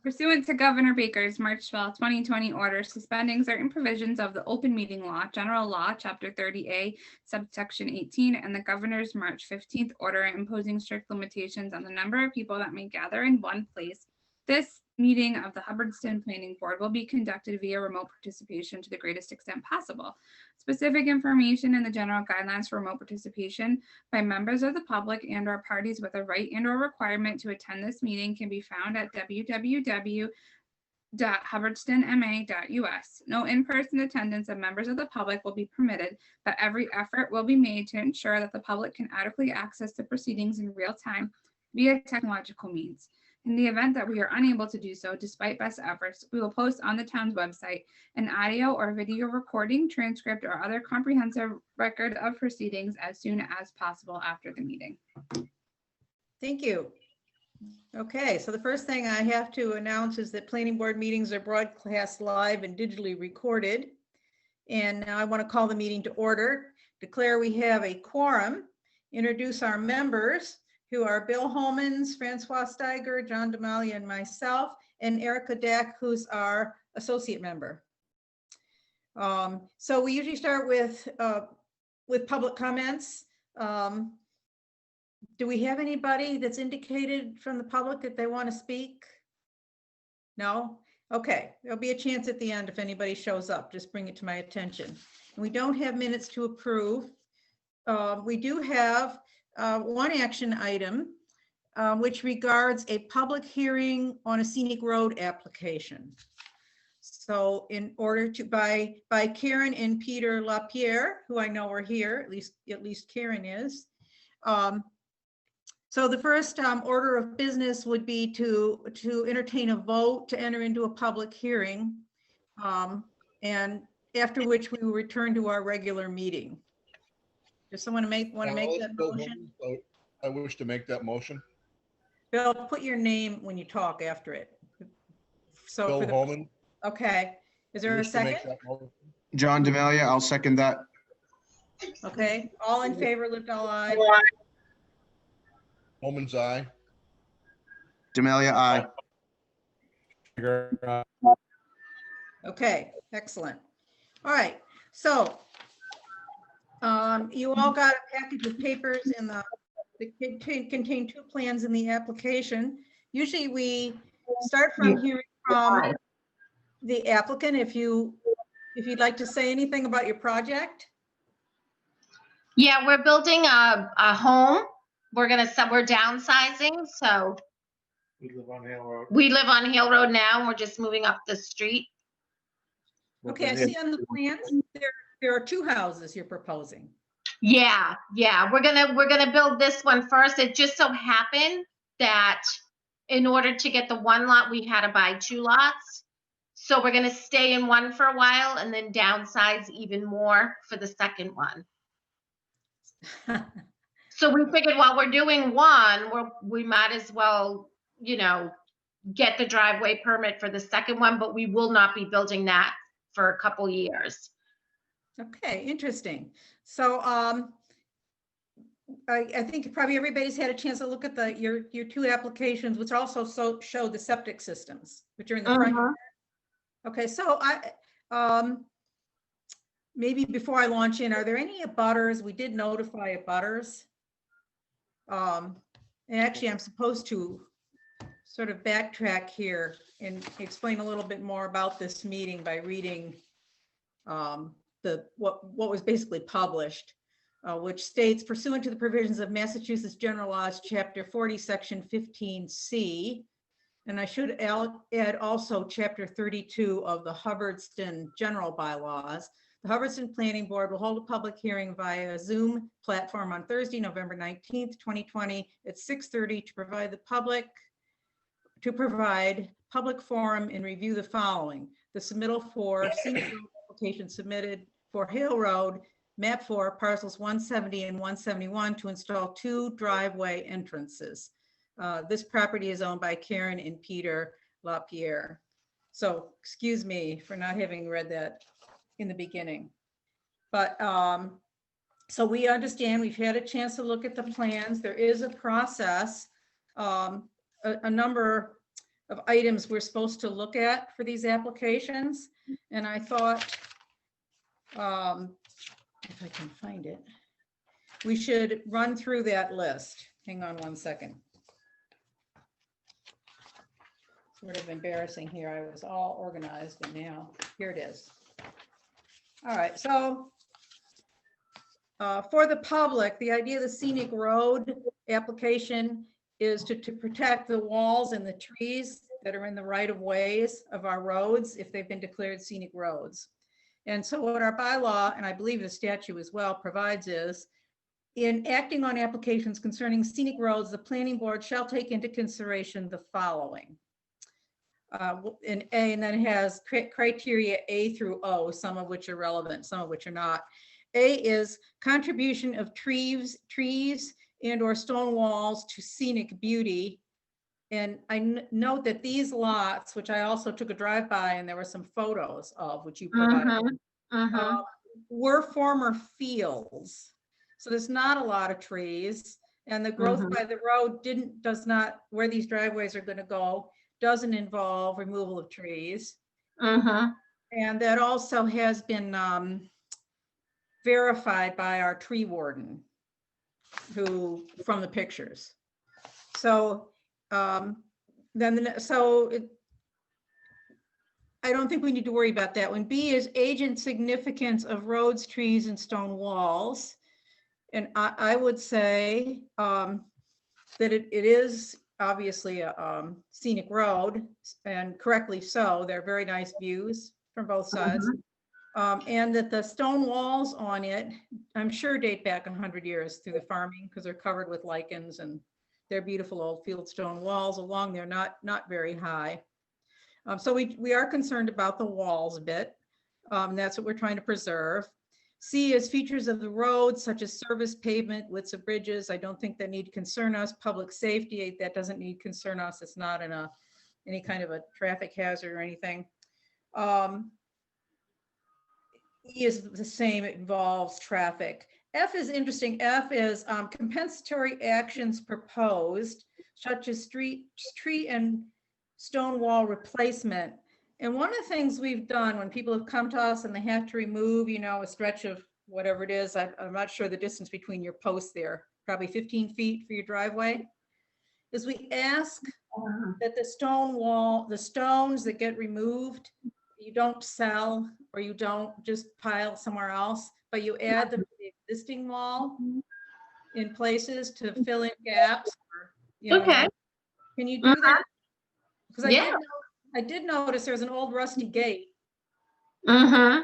Pursuant to Governor Baker's March 12, 2020 order suspending certain provisions of the Open Meeting Law, General Law, Chapter 30A, Subsection 18, and the Governor's March 15th order imposing strict limitations on the number of people that may gather in one place, this meeting of the Hubbardston Planning Board will be conducted via remote participation to the greatest extent possible. Specific information and the general guidelines for remote participation by members of the public and/or parties with a right and/or requirement to attend this meeting can be found at www.hubbardstonma.us. No in-person attendance of members of the public will be permitted, but every effort will be made to ensure that the public can adequately access the proceedings in real time via technological means. In the event that we are unable to do so, despite best efforts, we will post on the town's website an audio or video recording, transcript, or other comprehensive record of proceedings as soon as possible after the meeting. Thank you. Okay, so the first thing I have to announce is that planning board meetings are broadcast live and digitally recorded. And now I want to call the meeting to order, declare we have a quorum, introduce our members, who are Bill Holmans, Francois Steiger, John Demalia, and myself, and Erica Dack, who's our associate member. So we usually start with public comments. Do we have anybody that's indicated from the public that they want to speak? No? Okay, there'll be a chance at the end if anybody shows up. Just bring it to my attention. And we don't have minutes to approve. We do have one action item, which regards a public hearing on a scenic road application. So in order to, by Karen and Peter LaPierre, who I know are here, at least Karen is. So the first order of business would be to entertain a vote to enter into a public hearing, and after which we will return to our regular meeting. Does someone want to make that motion? I wish to make that motion. Bill, put your name when you talk after it. So Bill Holman. Okay. Is there a second? John Demalia, I'll second that. Okay. All in favor, lift all eye. Holman's aye. Demalia, aye. Okay, excellent. All right. So you all got a package of papers in that contain two plans in the application. Usually we start from hearing from the applicant. If you'd like to say anything about your project. Yeah, we're building a home. We're downsizing, so We live on Hale Road. we live on Hill Road now, and we're just moving up the street. Okay, I see on the plans there are two houses you're proposing. Yeah, we're gonna build this one first. It just so happened that in order to get the one lot, we had to buy two lots. So we're gonna stay in one for a while and then downsize even more for the second one. So we figured while we're doing one, we might as well, get the driveway permit for the second one, but we will not be building that for a couple years. Okay, interesting. So I think probably everybody's had a chance to look at your two applications, which also show the septic systems, which are in the front. Okay, so maybe before I launch in, are there any abutters? We did notify abutters. And actually, I'm supposed to sort of backtrack here and explain a little bit more about this meeting by reading what was basically published, which states, pursuant to the provisions of Massachusetts General Laws, Chapter 40, Section 15C, and I should add also Chapter 32 of the Hubbardston General Bylaws. The Hubbardston Planning Board will hold a public hearing via Zoom platform on Thursday, November 19th, 2020 at 6:30 to provide public forum and review the following: the submittal for scenic road application submitted for Hale Road, map 4, parcels 170 and 171 to install two driveway entrances. This property is owned by Karen and Peter LaPierre. So excuse me for not having read that in the beginning. But so we understand, we've had a chance to look at the plans. There is a process, a number of items we're supposed to look at for these applications. And I thought, if I can find it, we should run through that list. Hang on one second. Sort of embarrassing here. I was all organized and now here it is. All right, so for the public, the idea of the scenic road application is to protect the walls and the trees that are in the right of ways of our roads if they've been declared scenic roads. And so what our bylaw, and I believe the statute as well, provides is, in acting on applications concerning scenic roads, the planning board shall take into consideration the following. In A, and then it has criteria A through O, some of which are relevant, some of which are not. A is contribution of trees and or stone walls to scenic beauty. And I note that these lots, which I also took a drive-by and there were some photos of, which you provided, were former fields. So there's not a lot of trees, and the growth by the road does not, where these driveways are going to go, doesn't involve removal of trees. And that also has been verified by our tree warden, who, from the pictures. So I don't think we need to worry about that one. B is age and significance of roads, trees, and stone walls. And I would say that it is obviously a scenic road, and correctly so. They're very nice views from both sides. And that the stone walls on it, I'm sure date back 100 years through the farming, because they're covered with lichens, and they're beautiful old field stone walls along there, not very high. So we are concerned about the walls a bit. That's what we're trying to preserve. C is features of the road, such as service pavement, widths of bridges. I don't think that need to concern us. Public safety, that doesn't need to concern us. It's not in any kind of a traffic hazard or anything. E is the same, it involves traffic. F is interesting. F is compensatory actions proposed, such as tree and stone wall replacement. And one of the things we've done when people have come to us and they have to remove, a stretch of whatever it is, I'm not sure the distance between your posts there, probably 15 feet for your driveway, is we ask that the stone wall, the stones that get removed, you don't sell or you don't just pile somewhere else, but you add them to the existing wall in places to fill in gaps. Okay. Can you do that? Because I did notice there's an old rusty gate. And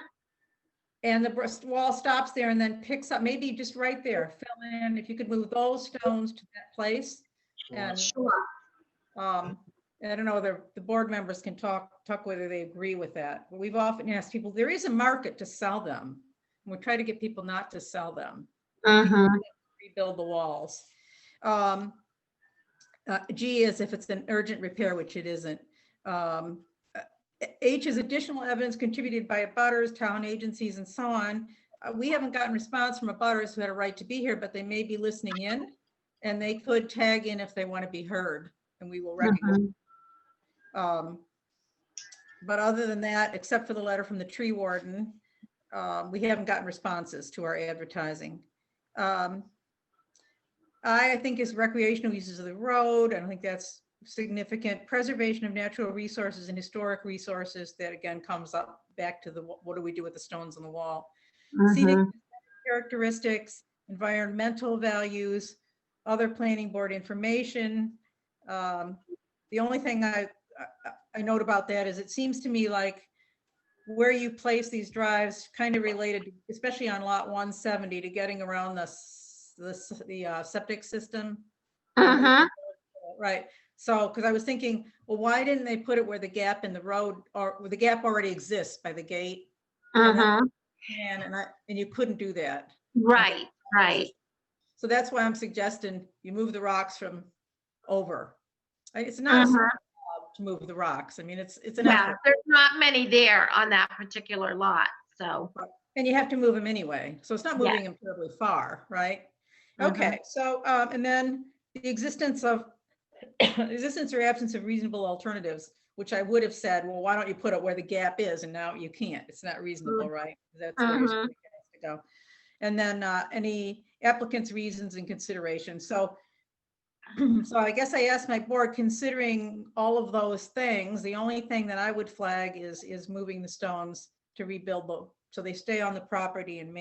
the wall stops there and then picks up, maybe just right there, fill in, if you could move those stones to that place. And I don't know, the board members can talk whether they agree with that. But we've often asked people, there is a market to sell them. And we try to get people not to sell them. Rebuild the walls. G is if it's an urgent repair, which it isn't. H is additional evidence contributed by abutters, town agencies, and so on. We haven't gotten response from abutters who had a right to be here, but they may be listening in, and they could tag in if they want to be heard, and we will recognize. But other than that, except for the letter from the tree warden, we haven't gotten responses to our advertising. I think is recreational uses of the road. I don't think that's significant. Preservation of natural resources and historic resources, that again comes up back to the what do we do with the stones on the wall. Scenic characteristics, environmental values, other planning board information. The only thing I note about that is it seems to me like where you place these drives kind of related, especially on lot 170, to getting around the septic system. Right. So, because I was thinking, well, why didn't they put it where the gap in the road, or where the gap already exists by the gate? And you couldn't do that. Right. So that's why I'm suggesting you move the rocks from over. It's not a job to move the rocks. I mean, it's an effort. There's not many there on that particular lot, so. And you have to move them anyway. So it's not moving them terribly far, right? Okay, so, and then the existence of existence or absence of reasonable alternatives, which I would have said, well, why don't you put it where the gap is? And now you can't. It's not reasonable, right? That's where you're supposed to go. And then any applicant's reasons and considerations. So, so I guess I asked my board, considering all of those things, the only thing that I would flag is moving the stones to rebuild the, so they stay on the property and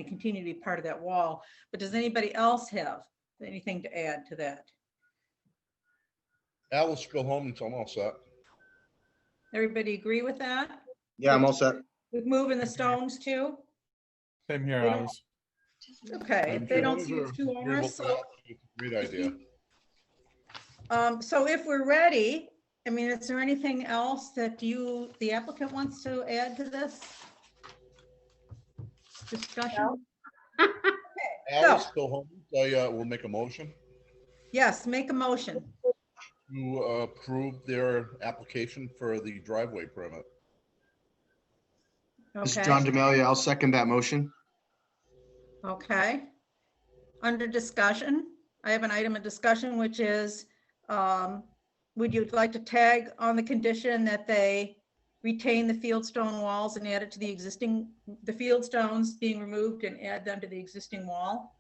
continue to be part of that wall. But does anybody else have anything to add to that? Alice, go home until I'm all set. Everybody agree with that? Yeah, I'm all set. With moving the stones too? Same here, They don't- Alice. Okay, if they don't see it's too onerous, so, Great idea. so if we're ready, I mean, is there anything else that the applicant wants to add to this discussion? Alice, go home. I will make a motion Yes, make a motion. to approve their application for the driveway permit. This is Okay, John Demalia. I'll second that motion. okay. Under discussion, I have an item of discussion, which is, would you like to tag on the condition that they retain the fieldstone walls and add it to the existing, the field stones being removed and add them to the existing wall?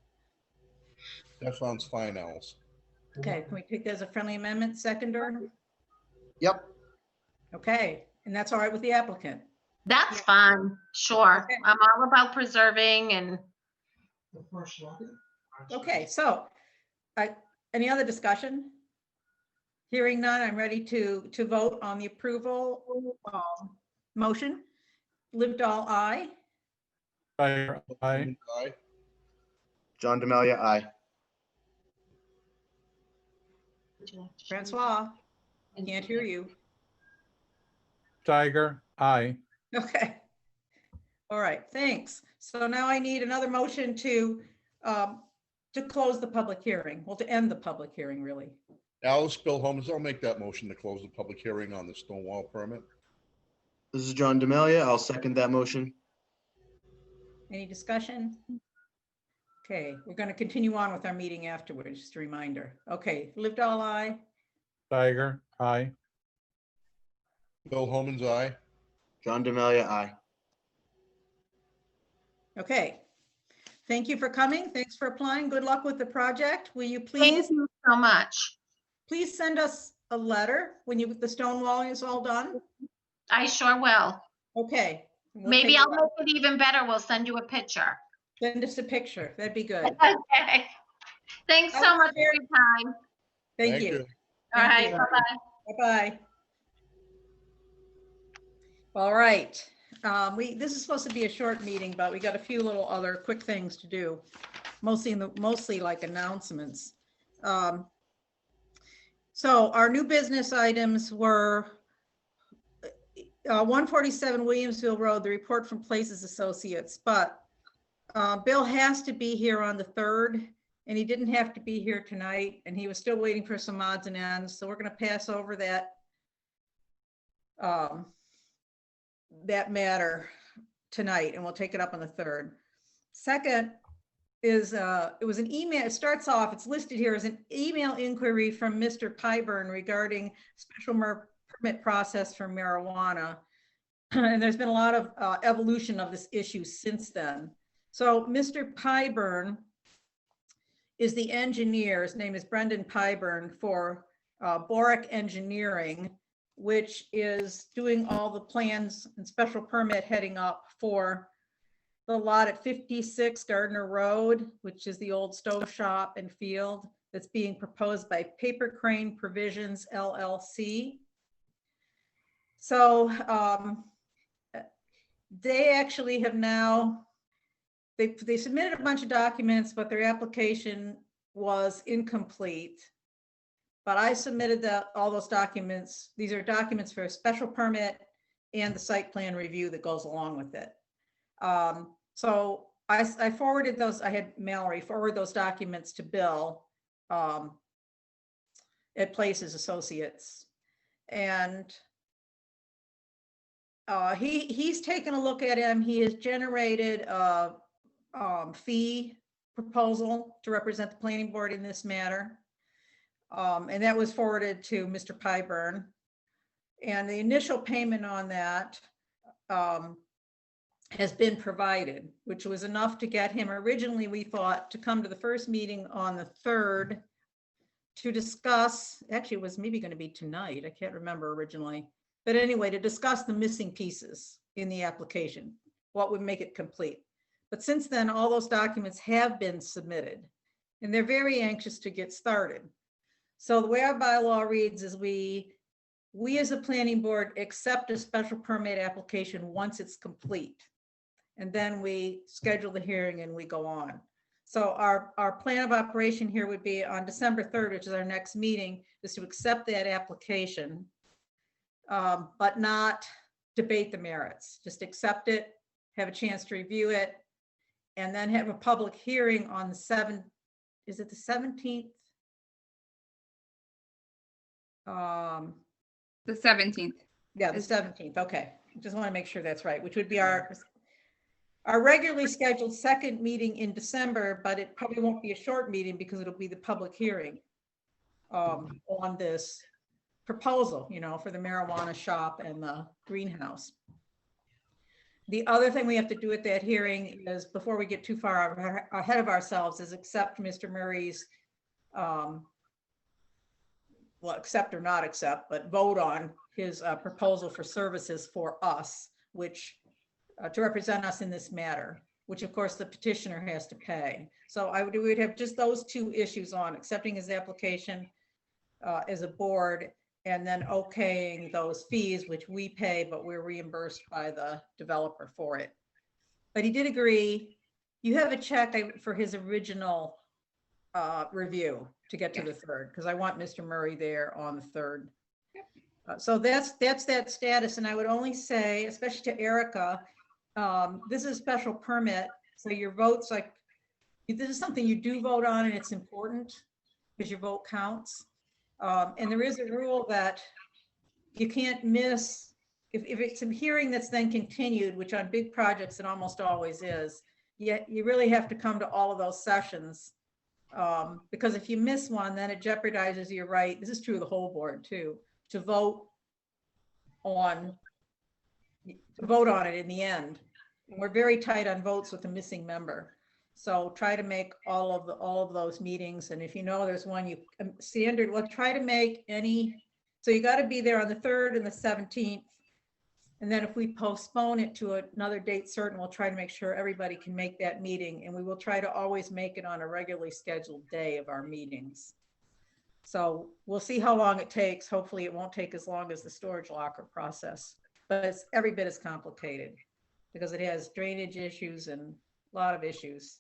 That sounds fine, Alice. Okay, can we take that as a friendly amendment, seconder? Yep. Okay, and that's all right with the applicant? That's fine, sure. Okay. I'm all about preserving and Okay, so, any other discussion? Hearing none, I'm ready to vote on the approval motion. Livedall, aye. Dyer, aye. Aye. John Demalia, aye. Francois, can't hear you. Steiger, aye. Okay. All right, thanks. So now I need another motion to close the public hearing, well, to end the public hearing, really. Alice, Bill Holmes, I'll make that motion to close the public hearing on the stone wall permit. This is John Demalia. I'll second that motion. Any discussion? Okay, we're going to continue on with our meeting afterwards, just a reminder. Okay, Livedall, aye. Steiger, aye. Bill Holman's aye. John Demalia, aye. Okay. Thank you for coming. Thanks for applying. Good luck with the project. Will you thank please you so much. send us a letter when the stone walling is all done? I sure will. Okay. We'll Maybe take I'll a- make it even better. We'll send you a picture. Send us a picture. That'd be good. Okay. Thanks so much for your time. Thank you. All Thank right, you. bye-bye. Bye-bye. All right. This is supposed to be a short meeting, but we got a few little other quick things to do, mostly like announcements. So our new business items were 147 Williamsville Road, the report from Places Associates, but Bill has to be here on the 3rd, and he didn't have to be here tonight, and he was still waiting for some odds and ends, so we're going to pass over that that matter tonight, and we'll take it up on the 3rd. Second is it was an email. It starts off, it's listed here as an email inquiry from Mr. Pyburn regarding special permit process for marijuana. And there's been a lot of evolution of this issue since then. So Mr. Pyburn is the engineer. His name is Brendan Pyburn for Boric Engineering, which is doing all the plans and special permit heading up for the lot at 56 Gardner Road, which is the old stove shop and field that's being proposed by Paper Crane Provisions LLC. So they actually have now, they submitted a bunch of documents, but their application was incomplete. But I submitted all those documents. These are documents for a special permit and the site plan review that goes along with it. So I forwarded those, I had Mallory forward those documents to Bill at Places Associates. And he's taken a look at him. He has generated a fee proposal to represent the planning board in this matter. And that was forwarded to Mr. Pyburn. And the initial payment on that has been provided, which was enough to get him, originally, we thought, to come to the first meeting on the 3rd to discuss, actually, it was maybe going to be tonight, I can't remember originally. But anyway, to discuss the missing pieces in the application, what would make it complete. But since then, all those documents have been submitted, and they're very anxious to get started. So the way our bylaw reads is we as a planning board accept a special permit application once it's complete. And then we schedule the hearing and we go on. So our plan of operation here would be on December 3rd, which is our next meeting, is to accept that application, but not debate the merits. Just accept it, have a chance to review it, and then have a public hearing on the 7th. Is it the 17th? The 17th. Yeah, the 17th. Okay. Just want to make sure that's right, which would be our regularly scheduled second meeting in December, but it probably won't be a short meeting because it'll be the public hearing on this proposal, for the marijuana shop and the greenhouse. The other thing we have to do at that hearing is, before we get too far ahead of ourselves, is accept Mr. Murray's, well, accept or not accept, but vote on his proposal for services for us, which to represent us in this matter, which of course the petitioner has to pay. So we would have just those two issues on: accepting his application as a board, and then okaying those fees, which we pay, but we're reimbursed by the developer for it. But he did agree. You have a check for his original review to get to the 3rd, because I want Mr. Murray there on the 3rd. So that's that status. And I would only say, especially to Erica, this is a special permit. So your vote's this is something you do vote on, and it's important because your vote counts. And there is a rule that you can't miss, if it's a hearing that's then continued, which on big projects it almost always is, yet you really have to come to all of those sessions. Because if you miss one, then it jeopardizes your right, this is true of the whole board too, to vote on it in the end. And we're very tight on votes with a missing member. So try to make all of those meetings. And if there's one you standard, well, try to make any, so you got to be there on the 3rd and the 17th. And then if we postpone it to another date certain, we'll try to make sure everybody can make that meeting. And we will try to always make it on a regularly scheduled day of our meetings. So we'll see how long it takes. Hopefully it won't take as long as the storage locker process, but it's every bit as complicated because it has drainage issues and a lot of issues.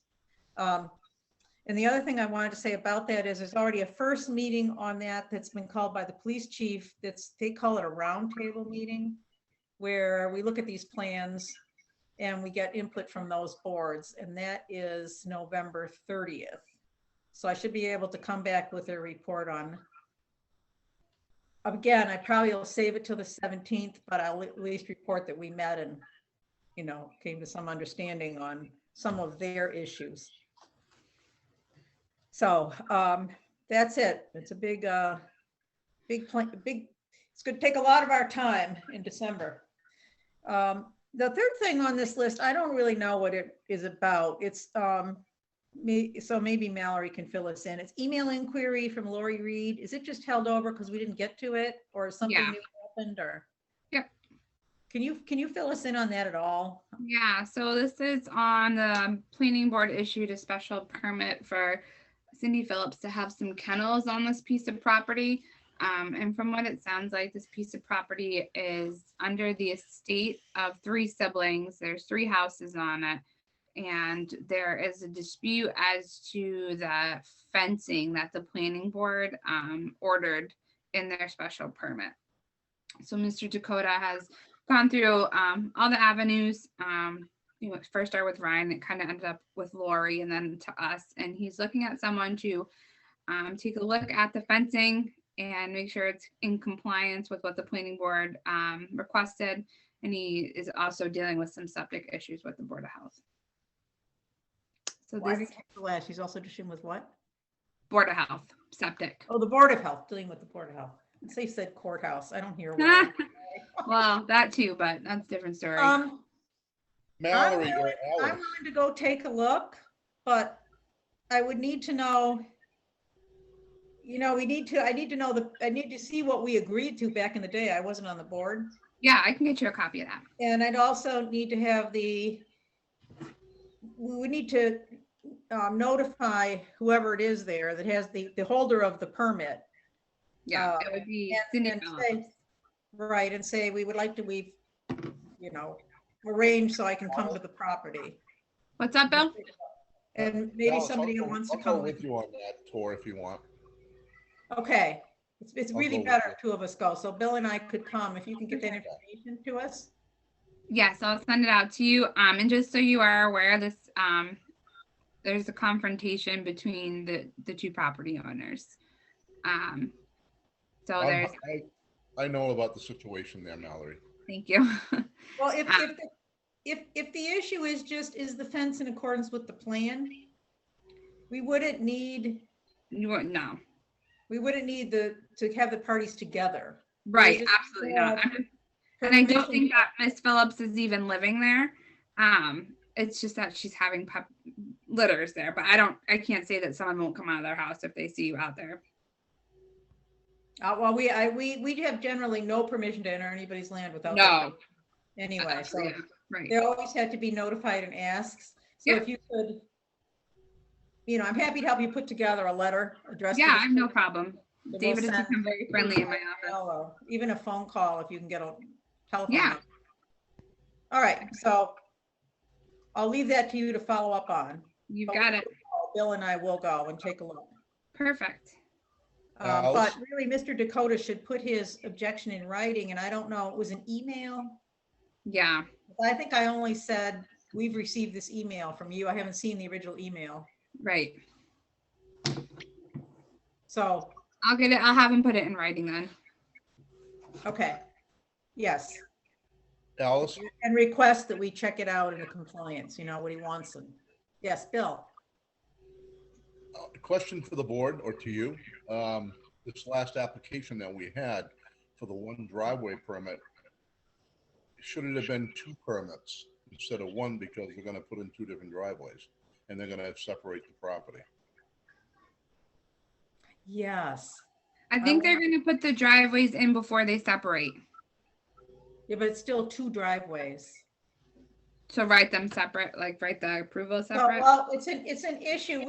And the other thing I wanted to say about that is there's already a first meeting on that's been called by the police chief. They call it a roundtable meeting, where we look at these plans and we get input from those boards, and that is November 30th. So I should be able to come back with a report on, again, I probably will save it till the 17th, but I'll at least report that we met and, came to some understanding on some of their issues. So that's it. It's a big plan, it's going to take a lot of our time in December. The third thing on this list, I don't really know what it is about. It's so maybe Mallory can fill us in. It's email inquiry from Lori Reed. Is it just held over because we didn't get to it, or something new happened, or? Yep. Can you fill us in on that at all? Yeah, so this is on the planning board issued a special permit for Cindy Phillips to have some kennels on this piece of property. And from what it sounds like, this piece of property is under the estate of 3 siblings. There's 3 houses on it. And there is a dispute as to the fencing that the planning board ordered in their special permit. So Mr. Dakota has gone through all the avenues. First started with Ryan, it kind of ended up with Lori and then to us. And he's looking at someone to take a look at the fencing and make sure it's in compliance with what the planning board requested. And he is also dealing with some septic issues with the Board of Health. So Why did you last? He's also dealing with what? Board of Health, septic. Oh, the Board of Health, dealing with the Board of Health. They said courthouse. I don't hear well. Well, that too, but that's a different story. I'm Mallory or willing Alice, to go take a look, but I would need to know, I need to see what we agreed to back in the day. I wasn't on the board. Yeah, I can get you a copy of that. And I'd also need to have we would need to notify whoever it is there that has the holder of the permit. Yeah, it would be And Cindy Phillips. say, right, and say, we would like to, arrange so I can come to the property. What's up, Bill? And maybe Alice, somebody who I'll wants to go come with with. you on that tour if you want. Okay, it's I'll really go with better you. if two of us go. So Bill and I could come, if you can get that information to us. Yes, I'll send it out to you. And just so you are aware, this there's a confrontation between the two property owners. So there's, I know about the situation there, Mallory. thank you. Well, if the issue is the fence in accordance with the plan, we wouldn't need No, to have the parties together. right, just, absolutely not. And I don't think that Miss Phillips is even living there. It's just that she's having litters there, but I can't say that someone won't come out of their house if they see you out there. Well, we have generally no permission to enter anybody's land without. No. Anyway, so Yeah, right. they always had to be notified and asked. So Yeah. if you could, I'm happy to help you put together a letter addressed. to Yeah, the- I have no problem. that we'll David has send- become very friendly in my office. or even a phone call if you can get a telephone. Yeah. number. All right, so I'll leave that to you to follow up on. You've got it. Bill and I will go and take a look. Perfect. But really, Mr. Dakota should put his objection in writing, and I don't know, it was an email. Yeah, I think I only said, we've received this email from you. I haven't seen the original email. right. So, I'll get it. I'll have him put it in writing then. okay. Yes, Alice, and request that we check it out in the compliance, what he wants. And yes, Bill. a question for the board or to you. This last application that we had for the one driveway permit, should it have been 2 permits instead of 1 because they're gonna put in 2 different driveways and they're gonna separate the property? Yes. I think they're gonna put the driveways in before they separate. Yeah, but it's still 2 driveways. So write them separate, like write the approval So, separate. well, it's an issue.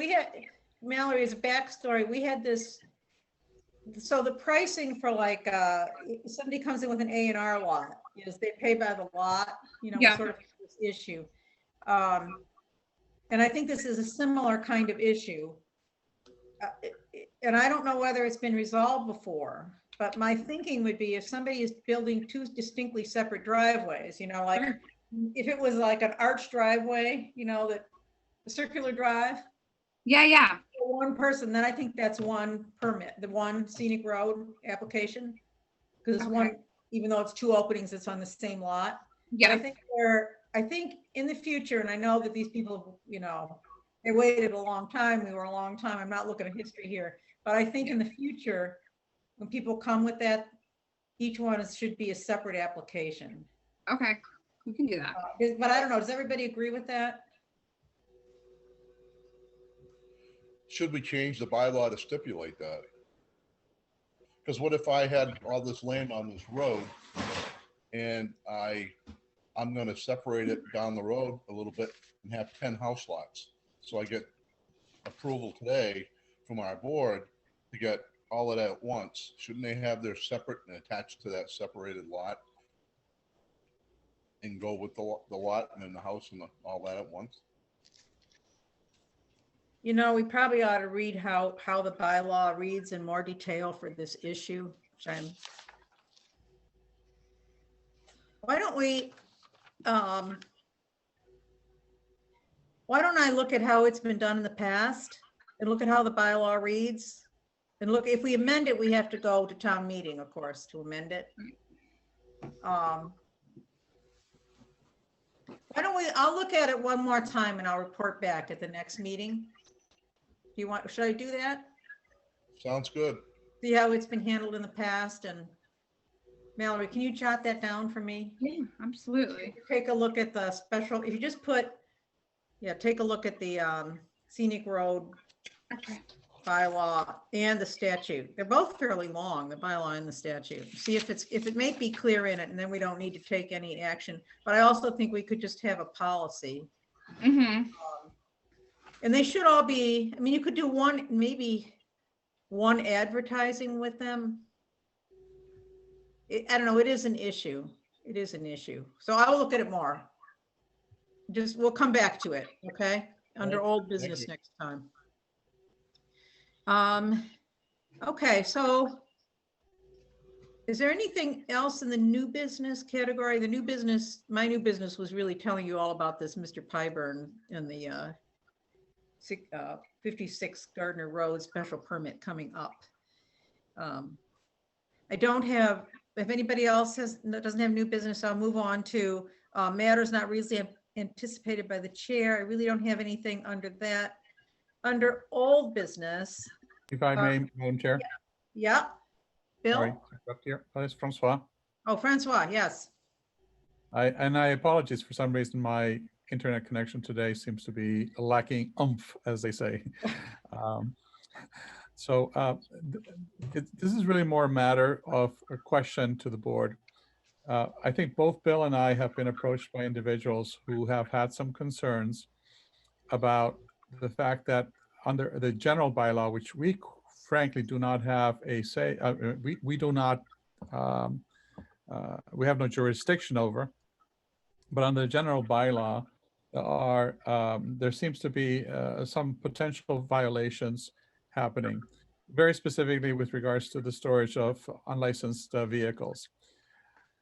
Mallory, as a backstory, we had this. So the pricing for if somebody comes in with an A&R lot, is they pay by the lot, Yeah. sort of this issue. And I think this is a similar kind of issue. And I don't know whether it's been resolved before, but my thinking would be if somebody is building 2 distinctly separate driveways, like Sure. if it was like an arch driveway, that the circular drive, Yeah. for one person, then I think that's one permit, the one scenic road application. Because it's one, even though it's 2 openings, it's on the same lot. But Yeah. I think in the future, and I know that these people, they waited a long time, we were a long time, I'm not looking at history here, but I think in the future, when people come with that, each one should be a separate application. Okay. We can do that. But I don't know, does everybody agree with that? Should we change the bylaw to stipulate that? Because what if I had all this land on this road and I'm gonna separate it down the road a little bit and have 10 house lots? So I get approval today from our board to get all of that at once. Shouldn't they have their separate and attached to that separated lot? And go with the lot and then the house and all that at once? We probably ought to read how the bylaw reads in more detail for this issue, which why don't I look at how it's been done in the past and look at how the bylaw reads? And look, if we amend it, we have to go to town meeting, of course, to amend it. I'll look at it one more time and I'll report back at the next meeting. Should I do that? Sounds good. See how it's been handled in the past, and Mallory, can you jot that down for me? Yeah, absolutely. Take a look at the special, if you just put, yeah, take a look at the scenic road Okay. bylaw and the statute. They're both fairly long, the bylaw and the statute. See if it may be clear in it, and then we don't need to take any action. But I also think we could just have a policy. Mm-hmm. And they should all be, I mean, you could do one, maybe one advertising with them. I don't know, it is an issue. It is an issue. So I'll look at it more. Just, we'll come back to it, okay? Under old business you. next time. Okay, so is there anything else in the new business category? The new business, my new business was really telling you all about this Mr. Pyburn and the 56 Gardner Road special permit coming up. I don't have, if anybody else doesn't have new business, I'll move on to matters not reasonably anticipated by the chair. I really don't have anything under that. Under old business, If I may, Madam Chair. yeah, Sorry, Bill? interrupt here. It's Francois. Oh, Francois, yes. I apologize, for some reason, my internet connection today seems to be lacking oomph, as they say. This is really more a matter of a question to the board. I think both Bill and I have been approached by individuals who have had some concerns about the fact that under the general bylaw, which we frankly do not have a say, we do not, we have no jurisdiction over, but under the general bylaw, there seems to be some potential violations happening, very specifically with regards to the storage of unlicensed vehicles.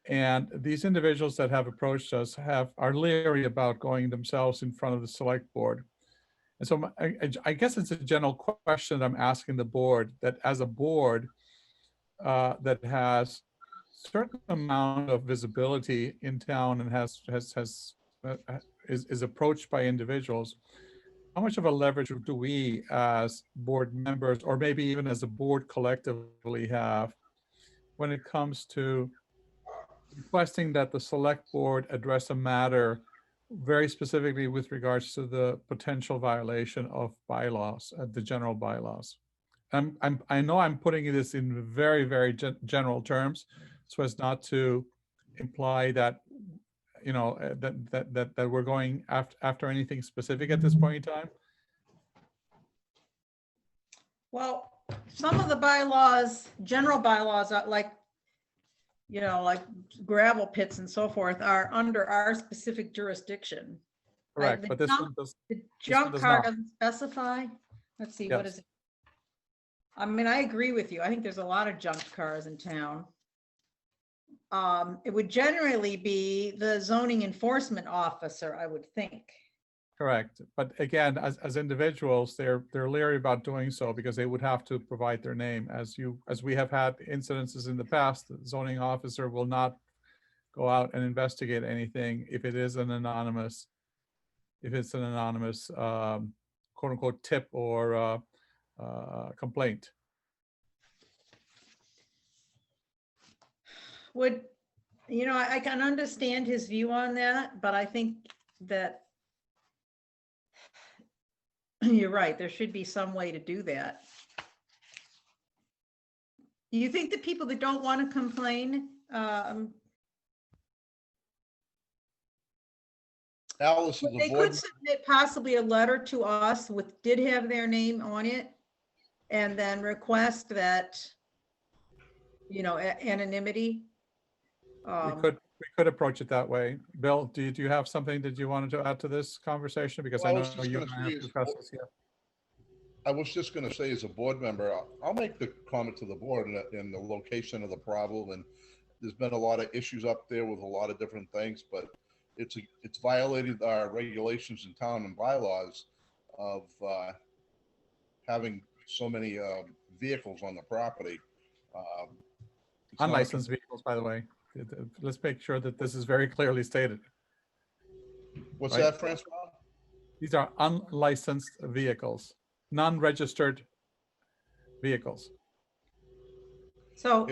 And these individuals that have approached us are leery about going themselves in front of the select board. And so I guess it's a general question that I'm asking the board, that as a board that has certain amount of visibility in town and is approached by individuals, how much of a leverage do we as board members, or maybe even as a board collectively, have when it comes to requesting that the select board address a matter very specifically with regards to the potential violation of bylaws, the general bylaws? I know I'm putting this in very, very general terms, so as not to imply that, you know, that we're going after anything specific at this point in time. Well, some of the bylaws, general bylaws, are like, you know, like gravel pits and so forth, are under our specific jurisdiction. Correct, the but this junk- one does. The one junk does car not. doesn't specify. Let's see, what Yes. is it? I mean, I agree with you. I think there's a lot of junk cars in town. It would generally be the zoning enforcement officer, I would think. Correct, but again, as individuals, they're leery about doing so because they would have to provide their name. As we have had incidences in the past, the zoning officer will not go out and investigate anything if it's an anonymous quote unquote tip or complaint. Would, you know, I can understand his view on that, but I think that you're right, there should be some way to do that. Do you think that people that don't want to complain, Alice, is they the could board, submit possibly a letter to us did have their name on it, and then request that, you know, anonymity? We could approach it that way. Bill, do you have something that you wanted to add to this conversation? Because I Well, I know was just you gonna and I have say is- discussed this here. I was just gonna say, as a board member, I'll make the comment to the board in the location of the problem, and there's been a lot of issues up there with a lot of different things, but it's violated our regulations in town and bylaws of having so many vehicles on the property. It's not a- Unlicensed vehicles, by the way. Let's make sure that this is very clearly stated. What's right. that, Francois? These are unlicensed vehicles, non-registered vehicles. So,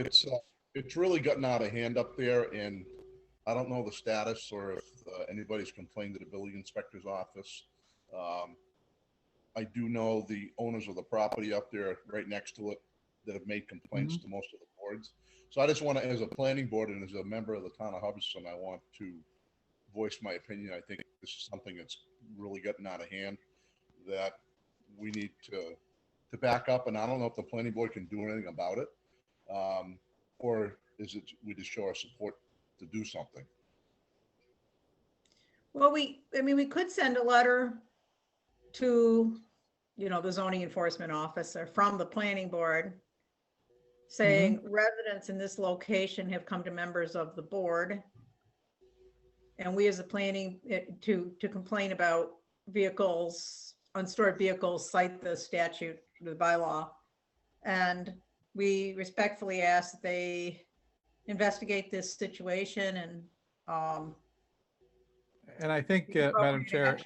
It's really gotten out of hand up there, and I don't know the status or if anybody's complained to the building inspector's office. I do know the owners of the property up there right next to it that have made complaints to most of the boards. So I just want to, as a planning board and as a member of the town of Hubbardston, I want to voice my opinion. I think this is something that's really gotten out of hand that we need to back up. And I don't know if the planning board can do anything about it. Or is it, we just show our support to do something? well, we could send a letter to, the zoning enforcement officer from the planning board saying residents in this location have come to members of the board. And we as a planning, to complain about vehicles, unstored vehicles, cite the statute, the bylaw. And we respectfully ask that they investigate this situation and, And I think, Madam Chair,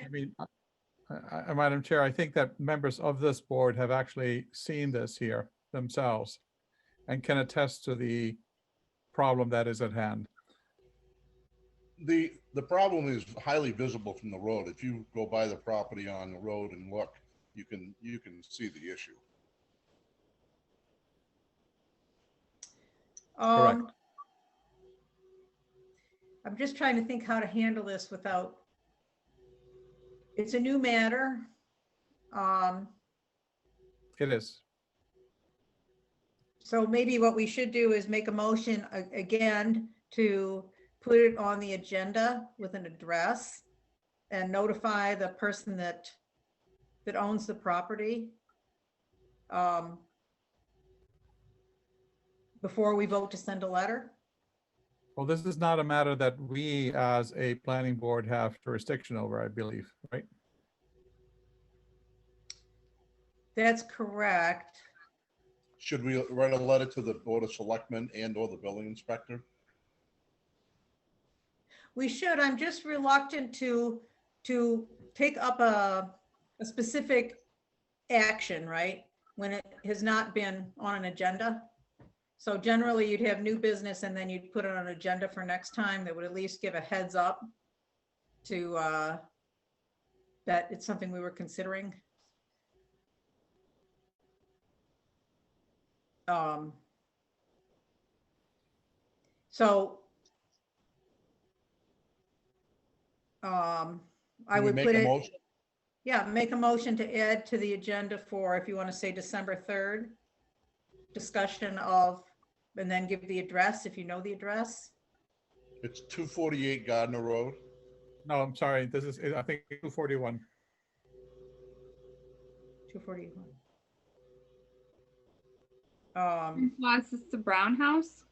Madam Chair, I think that members of this board have actually seen this here themselves and can attest to the problem that is at hand. The problem is highly visible from the road. If you go by the property on the road and look, you can see the issue. Correct. I'm just trying to think how to handle this without, it's a new matter. It is. So maybe what we should do is make a motion again to put it on the agenda with an address and notify the person that owns the property before we vote to send a letter. Well, this is not a matter that we as a planning board have jurisdiction over, I believe, right? That's correct. Should we write a letter to the Board of Selectmen and or the building inspector? We should. I'm just reluctant to take up a specific action, right? When it has not been on an agenda. So generally you'd have new business and then you'd put it on an agenda for next time that would at least give a heads up to that it's something we were considering. I Can we would make put a it, motion? yeah, make a motion to add to the agenda for, if you want to say December 3rd, discussion of, and then give the address, if you know the address. It's 248 Gardner Road. No, I'm sorry. This is, I think, 241. 241. Was this the Brown House?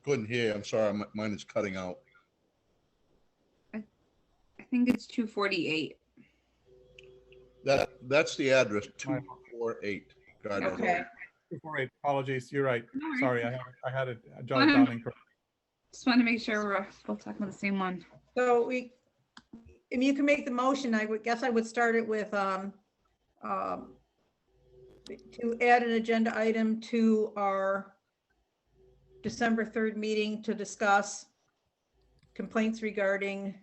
Couldn't hear. I'm sorry. Mine is cutting out. I think it's 248. That's the address, 248 Gardner Okay. Road. 248. Apologies. You're right. No worries. Sorry, I had it jotted down incorrectly. Just want to make sure we're both talking about the same one. So if you can make the motion, I would guess I would start it with to add an agenda item to our December 3rd meeting to discuss complaints regarding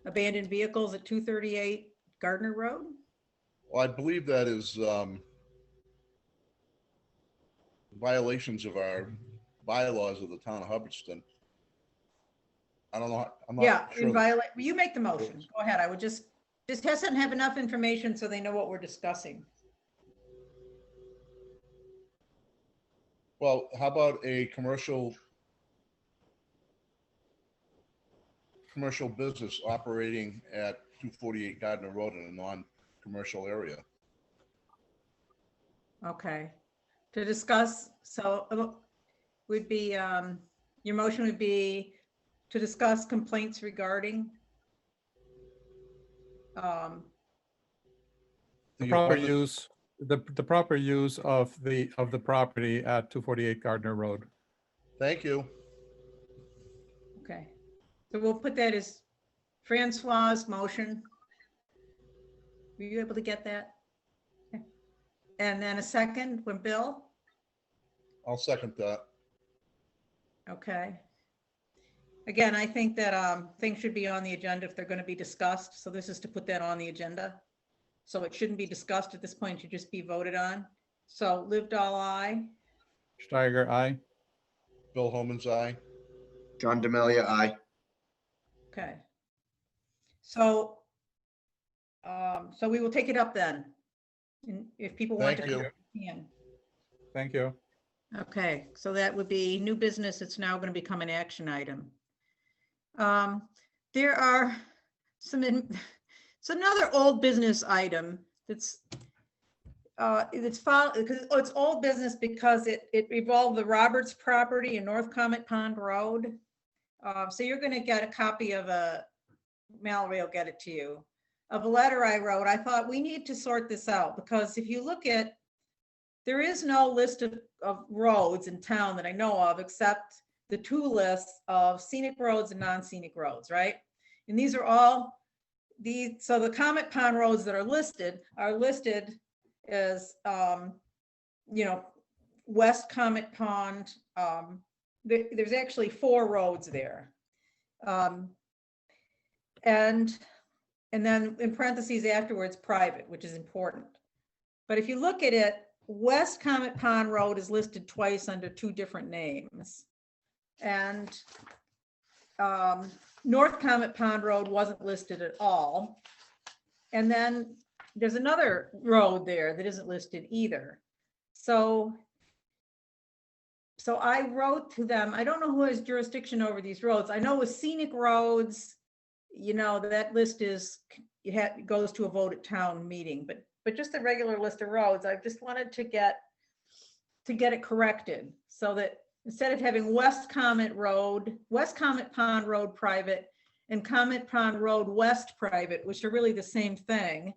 abandoned vehicles at 238 Gardner Road. Well, I believe that is violations of our bylaws of the town of Hubbardston. I don't know. I'm not Yeah, sure. you make the motion. Go ahead. I would just doesn't have enough information so they know what we're discussing. Well, how about a commercial business operating at 248 Gardner Road in a non-commercial area? Okay. To discuss, so would be, your motion would be to discuss complaints regarding The The proper abundant- use, the proper use of the property at 248 Gardner Road. Thank you. okay. So we'll put that as Francois's motion. Were you able to get that? And then a second from Bill? I'll second that. Okay. Again, I think that things should be on the agenda if they're going to be discussed. So this is to put that on the agenda. So it shouldn't be discussed at this point, it should just be voted on. So Livedall, aye. Steiger, aye. Bill Holman's aye. John Demalia, aye. Okay. So, so we will take it up then. And if people want Thank to. you. Can. Thank you. Okay, so that would be new business. It's now going to become an action item. There are it's another old business item that's filed because it's old business because it involved the Roberts property in North Comet Pond Road. So you're going to get a copy of Mallory will get it to you, of a letter I wrote. I thought we need to sort this out because if you look at, there is no list of roads in town that I know of except the two lists of scenic roads and non-scenic roads, right? And these are all so the Comet Pond roads that are listed as, West Comet Pond. There's actually 4 roads there. And then in parentheses afterwards, private, which is important. But if you look at it, West Comet Pond Road is listed twice under 2 different names. And North Comet Pond Road wasn't listed at all. And then there's another road there that isn't listed either. So I wrote to them, I don't know who has jurisdiction over these roads. I know with scenic roads, that list goes to a vote at town meeting, but just the regular list of roads, I just wanted to get it corrected so that instead of having West Comet Pond Road private and Comet Pond Road West private, which are really the same thing,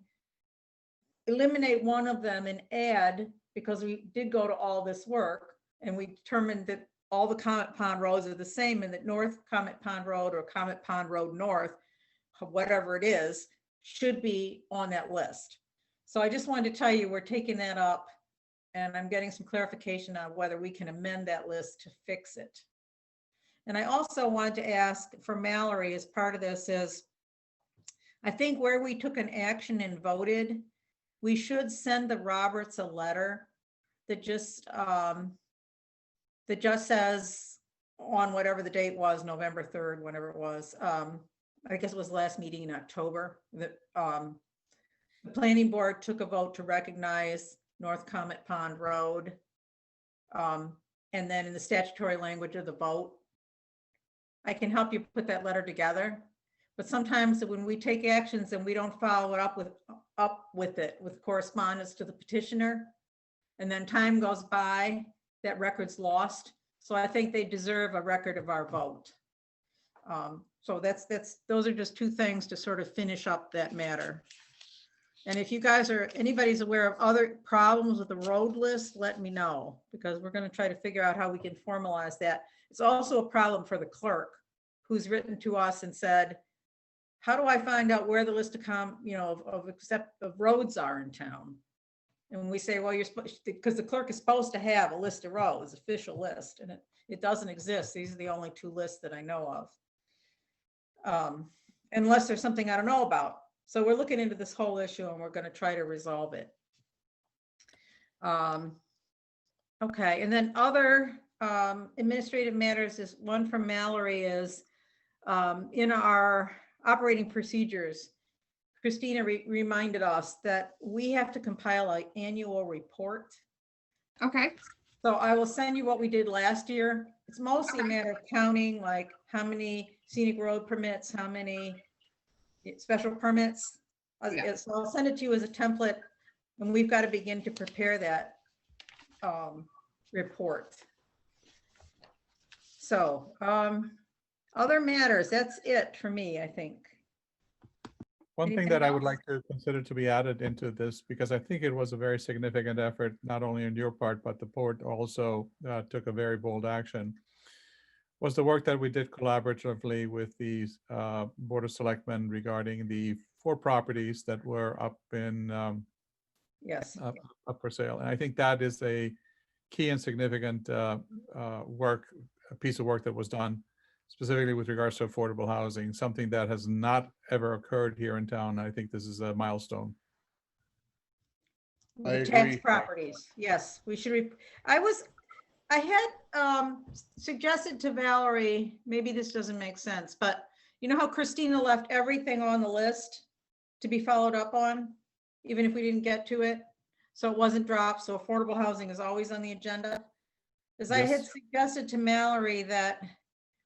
eliminate one of them and add, because we did go to all this work and we determined that all the Comet Pond roads are the same and that North Comet Pond Road or Comet Pond Road North, whatever it is, should be on that list. So I just wanted to tell you, we're taking that up and I'm getting some clarification on whether we can amend that list to fix it. And I also wanted to ask for Mallory as part of this is, I think where we took an action and voted, we should send the Roberts a letter that just says on whatever the date was, November 3rd, whenever it was, I guess it was last meeting in October, that the planning board took a vote to recognize North Comet Pond Road. And then in the statutory language of the vote, I can help you put that letter together. But sometimes when we take actions and we don't follow it up with it with correspondence to the petitioner, and then time goes by, that record's lost. So I think they deserve a record of our vote. So those are just 2 things to sort of finish up that matter. And if you guys anybody's aware of other problems with the road list, let me know, because we're going to try to figure out how we can formalize that. It's also a problem for the clerk who's written to us and said, how do I find out where the list of roads are in town? And when we say, well, you're supposed, because the clerk is supposed to have a list of roads, official list, and it doesn't exist. These are the only 2 lists that I know of. Unless there's something I don't know about. So we're looking into this whole issue and we're going to try to resolve it. Okay, and then other administrative matters is one from Mallory is in our operating procedures, Christina reminded us that we have to compile an annual report. Okay, So I will send you what we did last year. It's mostly a matter of counting, like how many scenic road permits, how many special permits. Yeah. So I'll send it to you as a template, and we've got to begin to prepare that report. So other matters, that's it for me, I think. One thing Anything that I would else? like to consider to be added into this, because I think it was a very significant effort, not only on your part, but the board also took a very bold action, was the work that we did collaboratively with the Board of Selectmen regarding the 4 properties that were up in Yes. up for sale. And I think that is a key and significant work, a piece of work that was done specifically with regards to affordable housing, something that has not ever occurred here in town. I think this is a milestone. I The tax agree. properties, yes, we should, I had suggested to Valerie, maybe this doesn't make sense, but you know how Christina left everything on the list to be followed up on, even if we didn't get to it? So it wasn't dropped, so affordable housing is always on the agenda. As I had Yes. suggested to Mallory that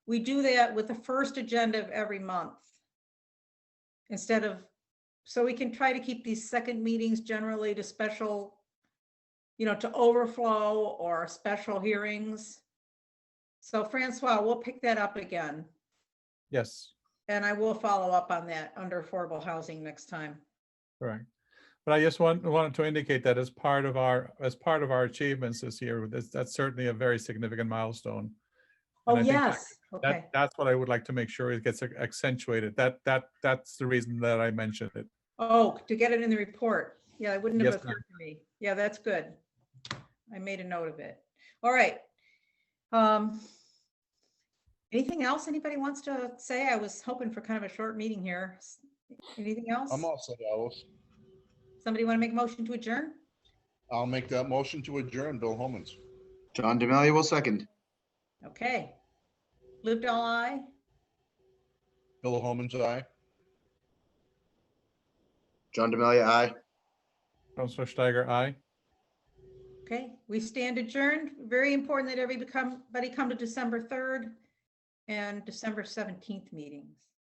we do that with the first agenda of every month. Instead of, so we can try to keep these second meetings generally to special, to overflow or special hearings. So Francois, we'll pick that up again. Yes, And I will follow up on that under affordable housing next time. correct. But I just wanted to indicate that as part of our achievements this year, that's certainly a very significant milestone. Oh, And I think yes, okay. That's what I would like to make sure it gets accentuated. That's the reason that I mentioned it. Oh, to get it in the report. Yeah, it wouldn't have Yes, ma'am. occurred to me. Yeah, that's good. I made a note of it. All right. Anything else anybody wants to say? I was hoping for kind of a short meeting here. Anything else? I'm all set, Alice. Somebody want to make a motion to adjourn? I'll make that motion to adjourn. Bill Holman's. John Demalia will second. Okay. Lived all I. Bill Holman's aye. John Demalia, aye. Councilor Steiger, aye. Okay, we stand adjourned. Very important that everybody come to December 3rd and December 17th meetings.